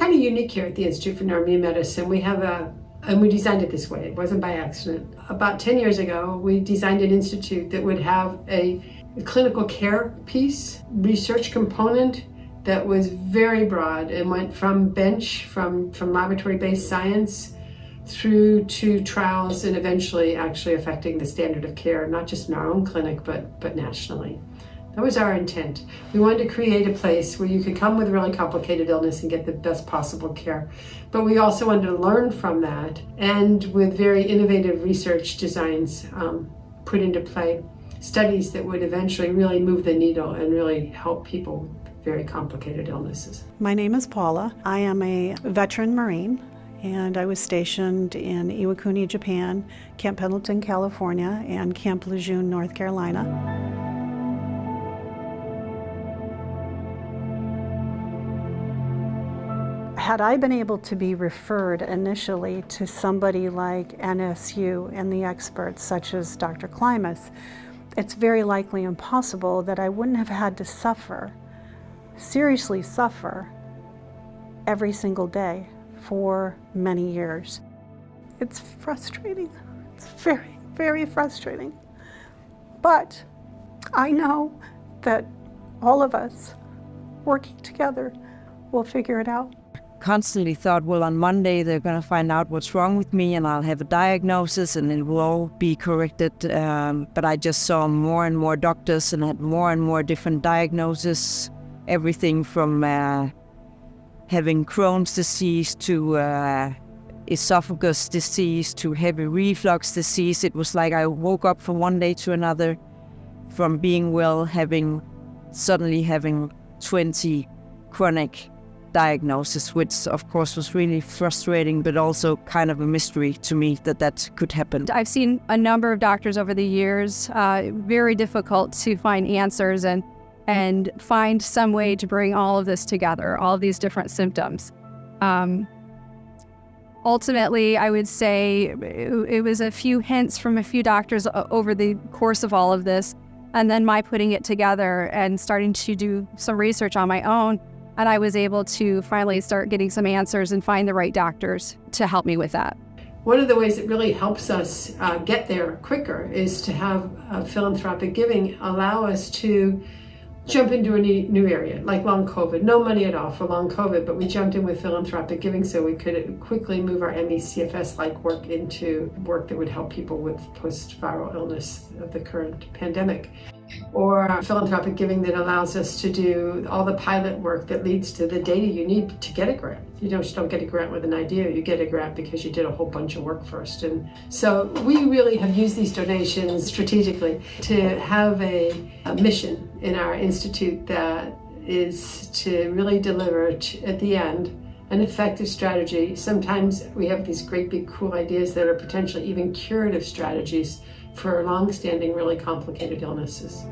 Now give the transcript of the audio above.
kind of unique here at the Institute for Neuro-Immune Medicine. We have and we designed it this way, it wasn't by accident. About 10 years ago, we designed an institute that would have a clinical care piece, research component that was very broad and went from bench, from laboratory-based science through to trials and eventually actually affecting the standard of care, not just in our own clinic, but nationally. That was our intent. We wanted to create a place where you could come with really complicated illness and get the best possible care. But we also wanted to learn from that, and with very innovative research designs put into play, studies that would eventually really move the needle and really help people with very complicated illnesses. My name is Paula. I am a veteran Marine, and I was stationed in Iwakuni, Japan, Camp Pendleton, California, and Camp Lejeune, North Carolina. Had I been able to be referred initially to somebody like NSU and the experts such as Dr. Klimas, it's very likely and possible that I wouldn't have had to suffer, seriously suffer, every single day for many years. It's frustrating. It's very, very frustrating. But I know that all of us working together will figure it out. Constantly thought, well, on Monday they're going to find out what's wrong with me and I'll have a diagnosis and it will all be corrected. But I just saw more and more doctors and had more and more different diagnoses. Everything from having Crohn's disease to esophagus disease to heavy reflux disease. It was like I woke up from one day to another from being well, suddenly having 20 chronic diagnosis, which of course was really frustrating, but also kind of a mystery to me that could happen. I've seen a number of doctors over the years, very difficult to find answers and find some way to bring all of this together, all of these different symptoms. Ultimately, I would say it was a few hints from a few doctors over the course of all of this, and then my putting it together and starting to do some research on my own. And I was able to finally start getting some answers and find the right doctors to help me with that. One of the ways that really helps us get there quicker is to have philanthropic giving allow us to jump into a new area, like long COVID. No money at all for long COVID, but we jumped in with philanthropic giving so we could quickly move our ME/CFS-like work into work that would help people with post-viral illness of the current pandemic. Or philanthropic giving that allows us to do all the pilot work that leads to the data you need to get a grant. You just don't get a grant with an idea, you get a grant because you did a whole bunch of work first. And so we really have used these donations strategically to have a mission in our institute that is to really deliver at the end an effective strategy. Sometimes we have these great big cool ideas that are potentially even curative strategies for long-standing, really complicated illnesses.